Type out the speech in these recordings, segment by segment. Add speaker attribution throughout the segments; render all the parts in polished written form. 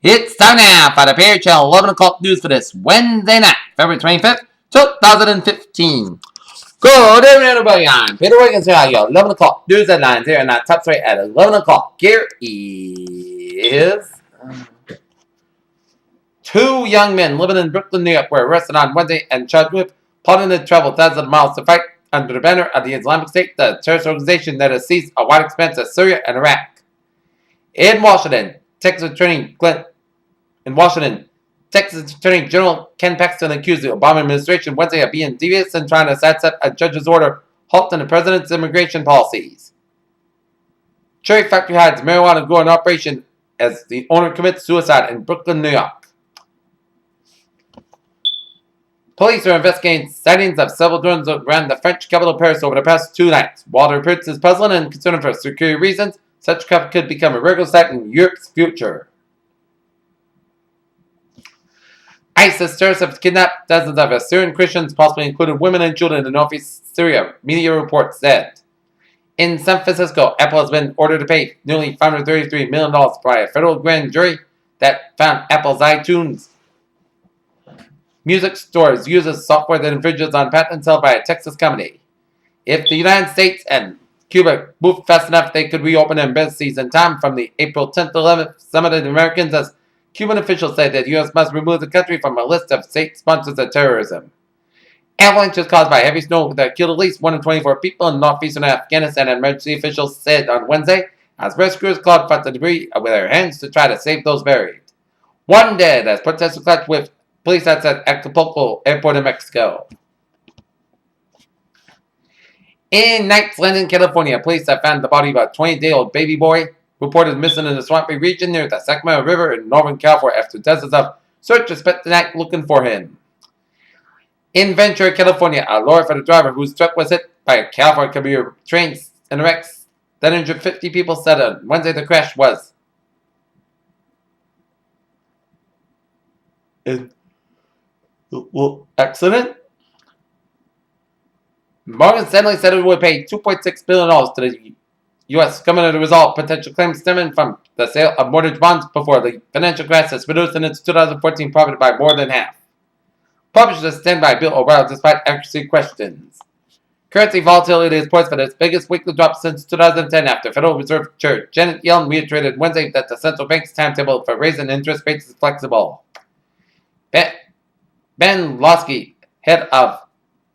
Speaker 1: It's time now for the Pair Channel 11 o'clock news for this Wednesday night, February 25th, 2015. Good evening, everybody. I'm Peter Wiggins here at your 11 o'clock news headlines here, and our top story at 11 o'clock here is two young men living in Brooklyn, New York were arrested on Wednesday and charged with plotting to travel thousands of miles to fight under the banner of the Islamic State, the terrorist organization that has seized a wide expanse of Syria and Iraq. In Washington, Texas Attorney General Ken Paxton accused the Obama administration Wednesday of being devious and trying to sidestep a judge's order halting the president's immigration policies. Cherry Factory hides marijuana growing operation as the owner commits suicide in Brooklyn, New York. Police are investigating sightings of several drones around the French capital Paris over the past 2 nights. While the report is puzzling and concerning for security reasons, such traffic could become a regular sight in Europe's future. ISIS terrorists have kidnapped dozens of Assyrian Christians, possibly including women and children in northeast Syria, media reports said. In San Francisco, Apple has been ordered to pay nearly $533 million by a federal grand jury that found Apple's iTunes music stores uses software that infringes on patents held by a Texas company. If the United States and Cuba move fast enough, they could reopen embassies in time from the April 10th to 11th Summit of Americans, as Cuban officials say that the U.S. must remove the country from a list of state sponsors of terrorism. Avalanches caused by heavy snow that killed at least 124 people in northeastern Afghanistan, emergency officials said on Wednesday, as rescuers clawed for the debris with their hands to try to save those buried. One dead as protesters clashed with police outside Acapulco Airport in Mexico. In Knights Landing, California, police have found the body of a 20-day-old baby boy reported missing in the swampy region near the Sacramento River in northern California after dozens of searchers spent the night looking for him. In Ventura, California, a lawyer for the driver whose truck was hit by a California commuter train and wrecks that injured 50 people said on Wednesday the crash was an accident. Morgan Stanley said it would pay $2.6 billion to the U.S. government to resolve potential claims stemming from the sale of mortgage bonds before the financial crisis, reducing its 2014 profit by more than half. Publishers stand by Bill O'Reilly despite accuracy questions. Currency volatility is poised for its biggest weekly drop since 2010 after Federal Reserve Chair Janet Yellen reiterated Wednesday that the central bank's timetable for raising interest rates is flexible. Ben Losky, head of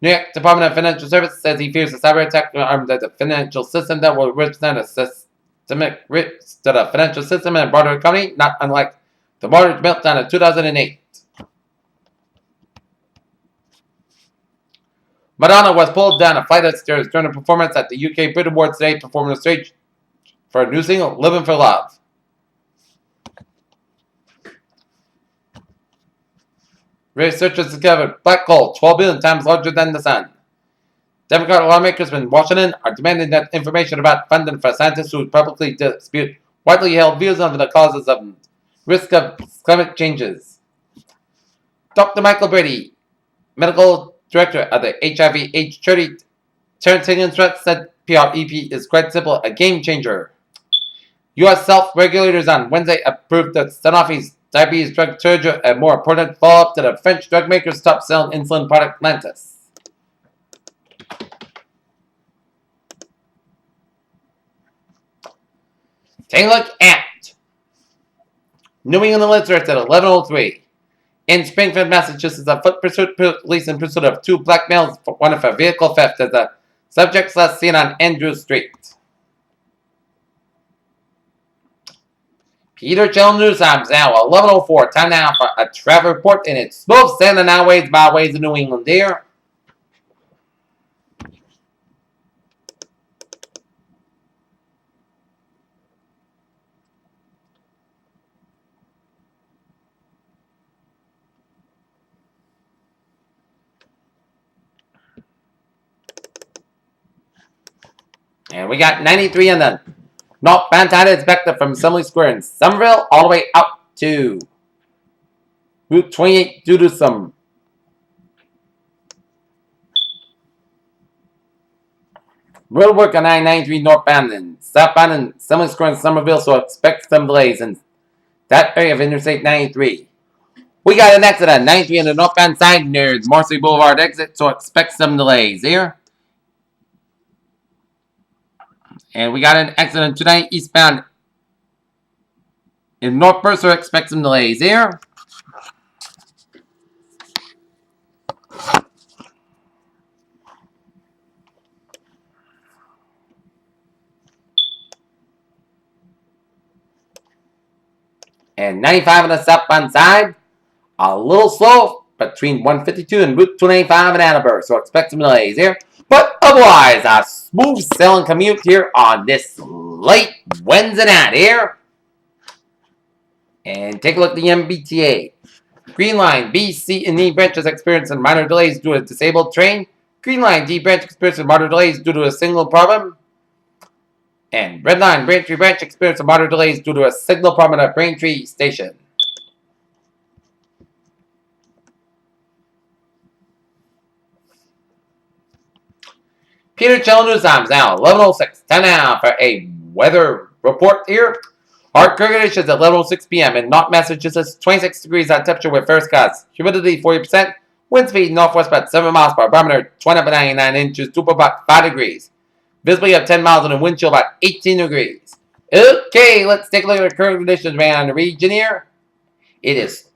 Speaker 1: New York Department of Financial Services, says he fears a cyber attack will harm the financial system that will represent a systemic risk to the financial system and broader economy, not unlike the mortgage meltdown of 2008. Madonna was pulled down a flight of stairs during a performance at the UK Brit Awards today, performing the stage for a new single, Living for Love. Researchers discovered black hole 12 billion times larger than the sun. Democratic lawmakers in Washington are demanding that information about funding for scientists who publicly dispute widely held views on the causes of risk of climate changes. Dr. Michael Brady, medical director of the HIV/AIDS charity Terrence Higgins said PrEP is quite simple, a game changer. U.S. self-regulators on Wednesday approved the Sanofi's diabetes drug Turgid, a more important follow-up to the French drug maker's stopped selling insulin product Lantus. Take a look at New England Literature at 11:03. In Springfield, Massachusetts, a foot pursuit police in pursuit of 2 black males for one of a vehicle theft as the subjects last seen on Andrew Street. Peter Channel News Times now 11:04. Time now for a travel report, and it's smooth sailing highways, byways in New England here. And we got 93 in the northbound side expected from Assembly Square in Somerville all the way out to Route 28 due to some road work on I-93 northbound and southbound in Assembly Square in Somerville, so expect some delays. And that area of Interstate 93. We got an exit on 93 on the northbound side near Marcy Boulevard exit, so expect some delays here. And we got an exit on 29 eastbound in Northburst, so expect some delays here. And 95 on the southbound side, a little slow between 152 and Route 295 in Annenberg, so expect some delays here. But otherwise, a smooth sailing commute here on this late Wednesday night here. And take a look at the MBTA. Green Line B, C, and E branches experiencing minor delays due to a disabled train. Green Line D branch experiencing minor delays due to a signal problem. And Red Line Braintree branch experiencing minor delays due to a signal problem at Braintree Station. Peter Channel News Times now 11:06. Time now for a weather report here. Our current conditions at 11:06 p.m. in North Massachusetts, 26 degrees on temperature with first cuts. Humidity 40%. Wind speed northwest about 7 miles per hour. Barometer 29 inches. Dew about 5 degrees. Visibility of 10 miles and the wind chill about 18 degrees. Okay, let's take a look at the current conditions around the region here. It is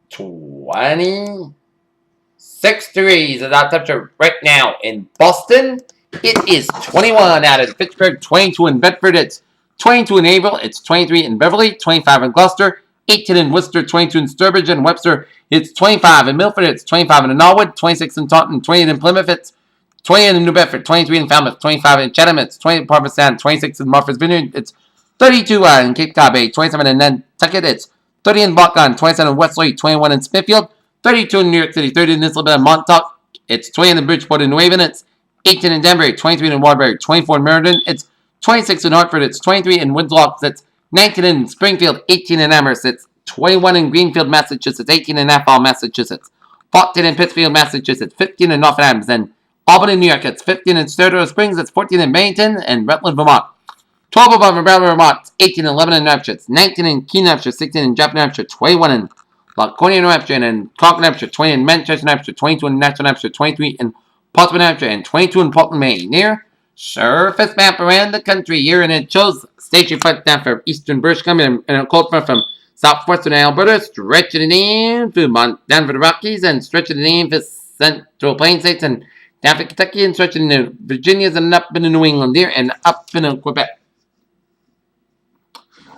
Speaker 1: 26 degrees at our temperature right now in Boston. It is 21 out of Pittsburgh, 22 in Bedford. It's 22 in April, it's 23 in Beverly, 25 in Gloucester, 18 in Worcester, 22 in Sturbridge and Webster, it's 25 in Milford, it's 25 in Norwood, 26 in Taunton, 20 in Plymouth, it's 20 in New Bedford, 23 in Falmouth, 25 in Chatham, it's 20 in Parmesan, 26 in Martha's Vineyard, it's 32 in Cape Cod Bay, 27 in Nantucket, it's 30 in Buckland, 27 in Westlake, 21 in Smithfield, 32 in New York City, 30 in Islip and Montauk, it's 20 in Bridgeport and New Haven, it's 18 in Denver, 23 in Waterbury, 24 in Meriden, it's 26 in Hartford, it's 23 in Winslow, it's 19 in Springfield, 18 in Amherst, it's 21 in Greenfield, Massachusetts, 18 in Athol, Massachusetts, 14 in Pittsfield, Massachusetts, 15 in North Adams, and Albany, New York, it's 15 in Sturdivant Springs, it's 14 in Bennington and Rutland, Vermont, 12 above in Bradford, Vermont, it's 18 in Lebanon, New Hampshire, it's 19 in Keene, New Hampshire, 16 in Joplin, New Hampshire, 21 in Laconia, New Hampshire, and in Concord, New Hampshire, 20 in Manchester, New Hampshire, 22 in Nashville, New Hampshire, 23 in Portsmouth, New Hampshire, and 22 in Portland, Maine. Here, surface map around the country here, and it shows station front down from eastern British Columbia and a cold front from southwestern Alberta, stretching it in through down for the Rockies, and stretching it in for central plain states, and down for Kentucky, and stretching into Virginia's, and up into New England here, and up into Quebec.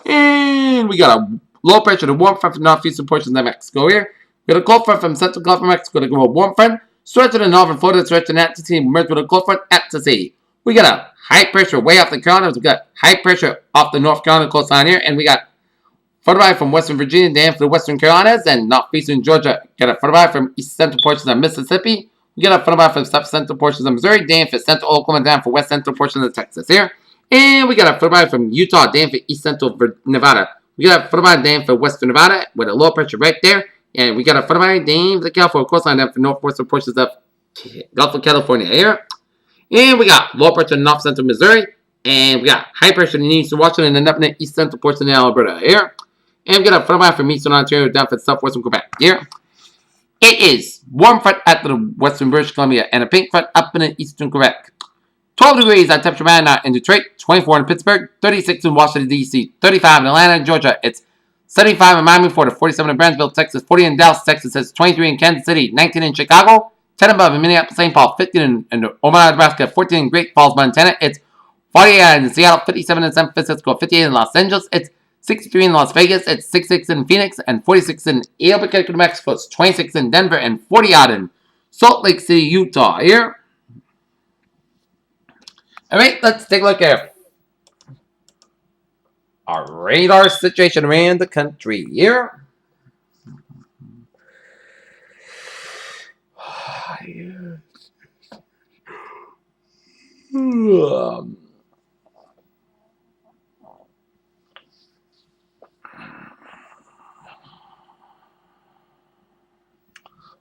Speaker 1: And we got a low pressure to warm front from northeastern portions of Mexico here. We got a cold front from central Gulf of Mexico to go a warm front. Stretching in northern Florida, stretching out to sea, merged with a cold front at the sea. We got a high pressure way off the Carolinas. We got high pressure off the North Carolina coastline here, and we got further from Western Virginia down for the Western Carolinas and northeastern Georgia. Got a further from east central portions of Mississippi. We got a further from south central portions of Missouri down for central Oklahoma down for west central portions of Texas here, and we got a further from Utah down for east central Nevada. We got a further down for western Nevada with a low pressure right there. And we got a further down for the California coastline down for northwestern portions of Gulf of California here. And we got low pressure in north central Missouri. And we got high pressure in eastern Washington and up in the east central portion of Alberta here. And we got a further from eastern Ontario down for southwestern Quebec here. It is warm front at the western British Columbia and a pink front up in the eastern Quebec. 12 degrees on temperature right now in Detroit, 24 in Pittsburgh, 36 in Washington, D.C., 35 in Atlanta, Georgia. It's 75 in Miami, Florida, 47 in Brownsville, Texas, 40 in Dallas, Texas, it's 23 in Kansas City, 19 in Chicago, 10 above in Minneapolis, St. Paul, 15 in Omaha, Nebraska, 14 in Great Falls, Montana, it's 48 in Seattle, 57 in San Francisco, 58 in Los Angeles, it's 63 in Las Vegas, it's 66 in Phoenix, and 46 in Albuquerque, New Mexico, it's 26 in Denver, and 40 out in Salt Lake City, Utah here. Alright, let's take a look at our radar situation around the country here.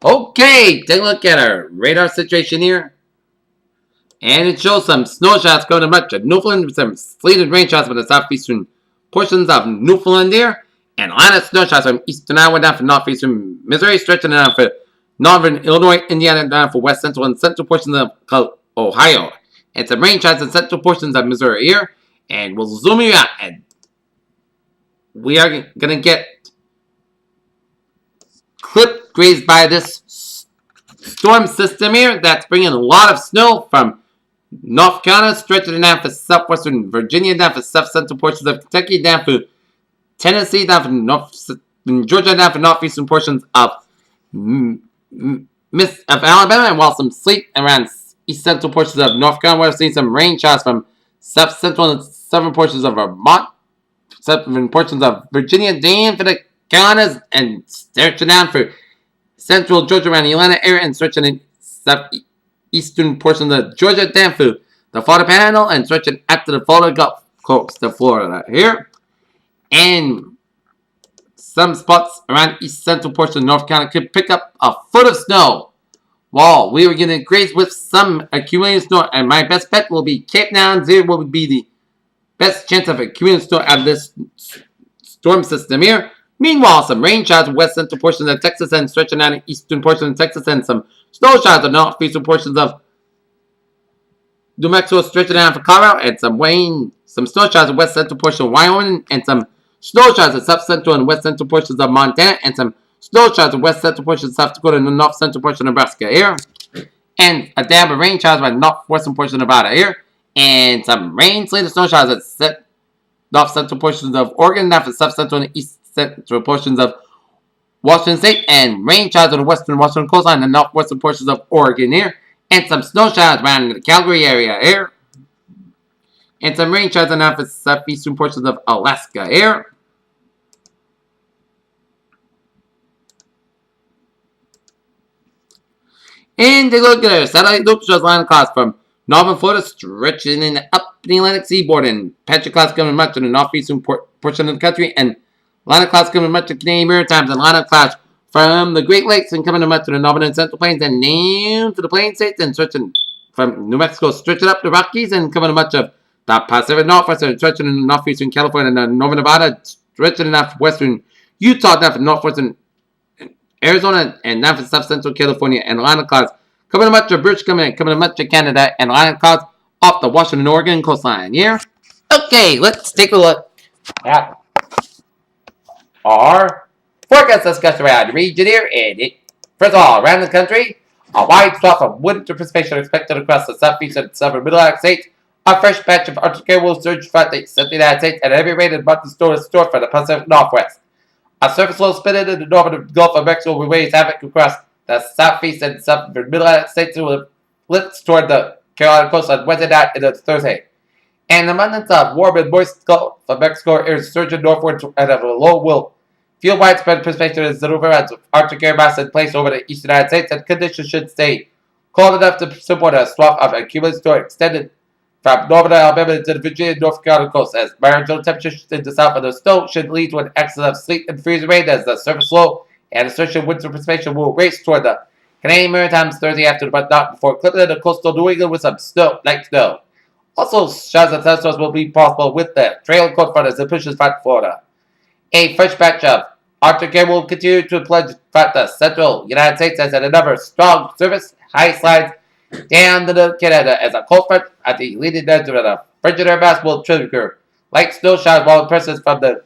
Speaker 1: Okay, take a look at our radar situation here. And it shows some snow shots going to much of Newfoundland, some sleet and rain shots for the southeastern portions of Newfoundland there. and line of snow showers from eastern Iowa down for northeastern Missouri, stretching down for northern Illinois, Indiana, down for west central and central portions of Ohio. And some rain showers in central portions of Missouri here. And we'll zoom you out. And we are going to get clip grazed by this storm system here that's bringing a lot of snow from North Carolina, stretching down for southwestern Virginia, down for south central portions of Kentucky, down for Tennessee, down for Georgia, down for northeastern portions of Alabama, and while some sleet around east central portions of North Carolina, we're seeing some rain showers from south central and southern portions of Vermont, southern portions of Virginia, down for the Carolinas, and stretching down for central Georgia around the Atlanta area, and stretching in southeastern portions of Georgia, down for the Florida Panhandle, and stretching after the Florida Gulf Coast of Florida here. And some spots around east central portion of North Carolina could pick up a foot of snow. While we were getting grazed with some accumulated snow, and my best bet will be Cape Town. There will be the best chance of accumulated snow out of this storm system here. Meanwhile, some rain showers in west central portions of Texas and stretching down the eastern portions of Texas, and some snow showers in northeastern portions of New Mexico, stretching down for Colorado, and some snow showers in west central portion of Wyoming, and some snow showers in south central and west central portions of Montana, and some snow showers in west central portions of South Dakota and the north central portion of Nebraska here. And a dab of rain showers by northwestern portion of Nevada here. And some rain, sleet, and snow showers at north central portions of Oregon, down for south central and east central portions of Washington State. And rain showers on the western Washington coastline and northwestern portions of Oregon here. And some snow showers around the Calgary area here. And some rain showers on the southeastern portions of Alaska here. And take a look at our satellite loop shows line of clouds from northern Florida stretching in up the Atlantic seaboard, and patchy clouds coming much in the northeastern portion of the country, and line of clouds coming much of Canadian Maritimes, and line of clouds from the Great Lakes and coming much to the northern and central plains and down to the plain states, and stretching from New Mexico, stretching up the Rockies and coming much of the Pacific Northwest, and stretching in northeastern California and northern Nevada, stretching enough western Utah, down from northwestern Arizona, and down for south central California, and line of clouds coming to much of British Columbia, coming to much of Canada, and line of clouds off the Washington, Oregon coastline. Yeah? Okay, let's take a look at our forecast discussion around the region here. And first of all, around the country, a wide swath of winter precipitation expected across the southeast and southern middle United States. A fresh patch of Arctic air will surge throughout the central United States, and a heavy rain and abundant snow is stored for the Pacific Northwest. A surface low spinning in the northern Gulf of Mexico will raise havoc across the southeast and southern middle United States, will lift toward the Carolina coast on Wednesday night into Thursday. An abundance of warm and moist Gulf of Mexico air is surging northward at a low will fuel widespread precipitation as the overheads of Arctic air mass in place over the eastern United States, and conditions should stay cold enough to support a swath of accumulated snow extended from northern Alabama to the Virginia and North Carolina coast, as marginal temperatures in the south of the snow should lead to an excess of sleet and freezing rain as the surface low and associated winter precipitation will race toward the Canadian Maritimes Thursday afternoon, but not before clipping into coastal New England with some light snow. Also, showers and thunderstorms will be possible with the trailing cold front as it pushes back Florida. A fresh batch of Arctic air will continue to plunge throughout the central United States as another strong surface high slides down to Canada as a cold front at the leading edge of the frigid air mass will trigger light snow showers while presses from the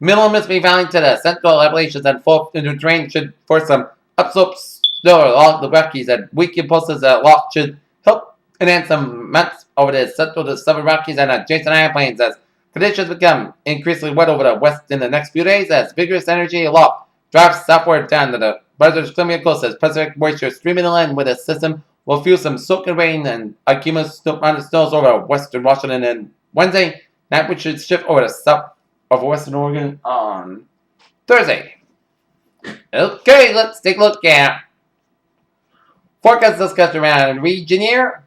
Speaker 1: middle Mississippi Valley to the central Appalachians and fall into terrain should force some upslope snow along the Rockies, and weak impulses aloft should help enhance some months over the central to southern Rockies and adjacent high plains as conditions become increasingly wet over the west in the next few days as vigorous energy aloft drives southward down to the British Columbia coast as Pacific moisture streaming inland with a system will fuel some soaking rain and accumulated snows over western Washington and Wednesday night, which should shift over the south of western Oregon on Thursday. Okay, let's take a look at forecast discussion around the region here.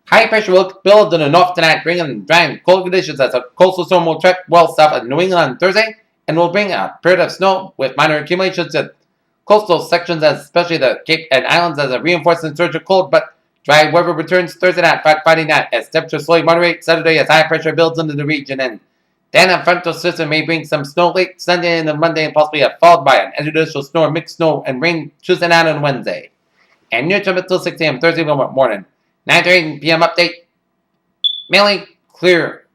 Speaker 1: High pressure will build in the north tonight, bringing dry and cold conditions as a coastal storm will trek well south of New England on Thursday and will bring a period of snow with minor accumulations in coastal sections, especially the Cape and Islands, as a reinforcing surge of cold but Dry weather returns Thursday night, Friday night as temperatures slowly moderate Saturday as high pressure builds into the region, and then a frontal system may bring some snow late Sunday and Monday and possibly followed by an interdimensional snow, mixed snow and rain Tuesday night and Wednesday. And near term until 6 a.m. Thursday morning. 9 to 8 p.m. update. Mainly clear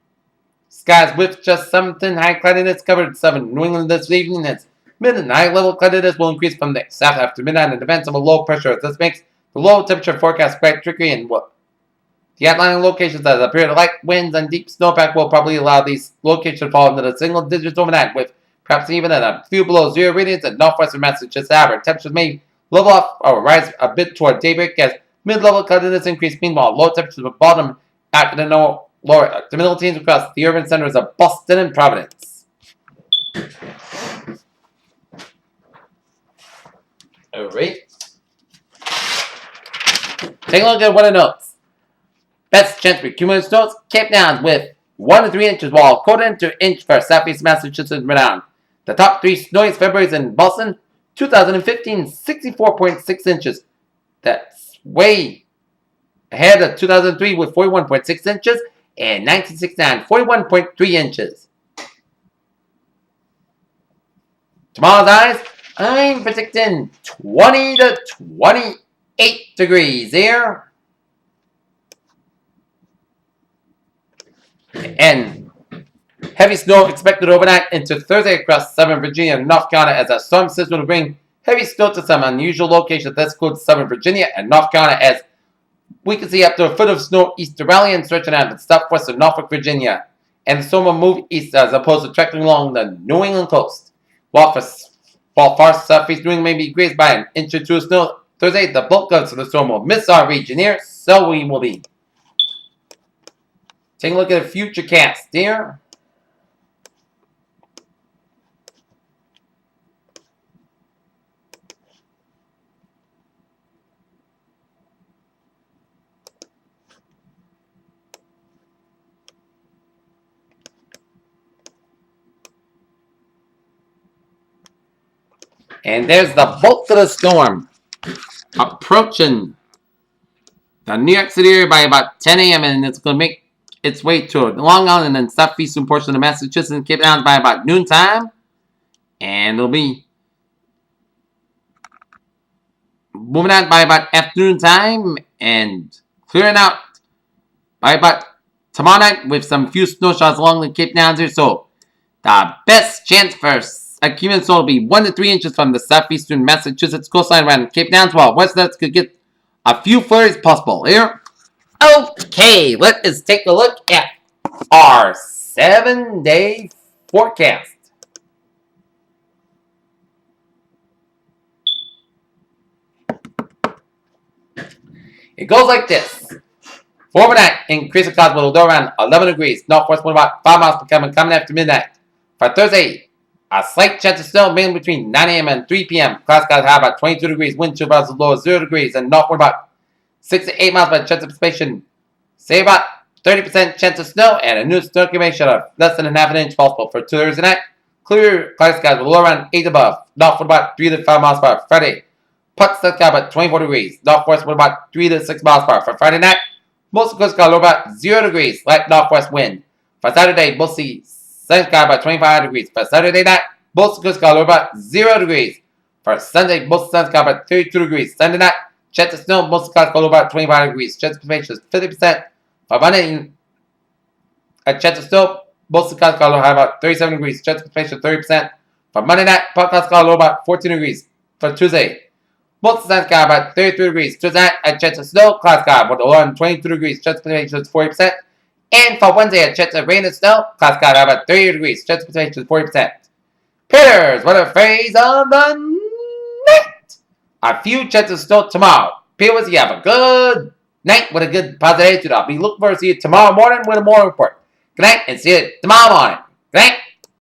Speaker 1: skies with just something high cloudiness covered 7. New England this evening is mid and high level cloudiness will increase from the south after midnight and events of a low pressure. This makes the low temperature forecast quite tricky and what the outlying locations as a period of light winds and deep snowpack will probably allow these locations to fall into the single digits overnight with perhaps even at a few below zero readings in northwestern Massachusetts. However, temperatures may level off or rise a bit toward daybreak as mid-level cloudiness increase. Meanwhile, low temperatures will bottom after the lower the middle teens across the urban centers of Boston and Providence. Alright. Take a look at what it notes. Best chance for cumulative snows, Cape Downs with 1 to 3 inches, while quarter to inch for southeast Massachusetts and Rhode. The top 3 snowiest Februarys in Boston, 2015, 64.6 inches. That's way ahead of 2003 with 41.6 inches and 1969, 41.3 inches. Tomorrow's highs, I'm predicting 20 to 28 degrees here. And heavy snow expected overnight into Thursday across southern Virginia and North Carolina as a storm system will bring heavy snow to some unusual locations. This includes southern Virginia and North Carolina as we can see up to a foot of snow east to Raleigh and stretching out to southwest of Norfolk, Virginia. And the storm will move east as opposed to trekking along the New England coast. While far southeast New England may be grazed by an inch or two of snow Thursday, the bulk of the storm will miss our region here, so we will be. Take a look at the future cast here. And there's the bulk of the storm approaching the New York City area by about 10 a.m. and it's going to make its way to Long Island and southeastern portion of Massachusetts and Cape Town by about noontime. And it'll be moving out by about afternoon time and clearing out by about tomorrow night with some few snow showers along the Cape Downs here. So the best chance for accumulated snow will be 1 to 3 inches from the southeastern Massachusetts coastline around Cape Downs, while westerners could get a few flurries possible here. Okay, let us take a look at our 7-day forecast. It goes like this. For overnight, increase of clouds will go around 11 degrees. Northwest wind about 5 miles per hour coming after midnight. For Thursday, a slight chance of snow mainly between 9 a.m. and 3 p.m. Clouds got high about 22 degrees. Wind chill about as low as 0 degrees. And northward about 6 to 8 miles by chance of precipitation. Say about 30% chance of snow and a new snow accumulation of less than half an inch possible for Thursday night. Clear cloud skies with low around 8 above. Northward about 3 to 5 miles per hour. Friday, Puck sky about 24 degrees. Northwest wind about 3 to 6 miles per hour. For Friday night, most of the coast sky low about 0 degrees. Light northwest wind. For Saturday, mostly sun sky about 25 degrees. For Saturday night, most of the coast sky low about 0 degrees. For Sunday, most of the sun sky about 32 degrees. Sunday night, chance of snow, most of the sky low about 25 degrees. Chance of precipitation is 50%. For Monday, a chance of snow, most of the sky low high about 37 degrees. Chance of precipitation 30%. For Monday night, Puck sky low about 14 degrees. For Tuesday, most of the sun sky about 33 degrees. Tuesday night, a chance of snow, cloud sky with a low on 22 degrees. Chance of precipitation is 40%. And for Wednesday, a chance of rain and snow, cloud sky about 30 degrees. Chance of precipitation is 40%. Pitters, what a phrase of the night. A few chances of snow tomorrow. Pitters, you have a good night with a good positive attitude. I'll be looking forward to see you tomorrow morning with a morning report. Good night and see you tomorrow morning. Good night.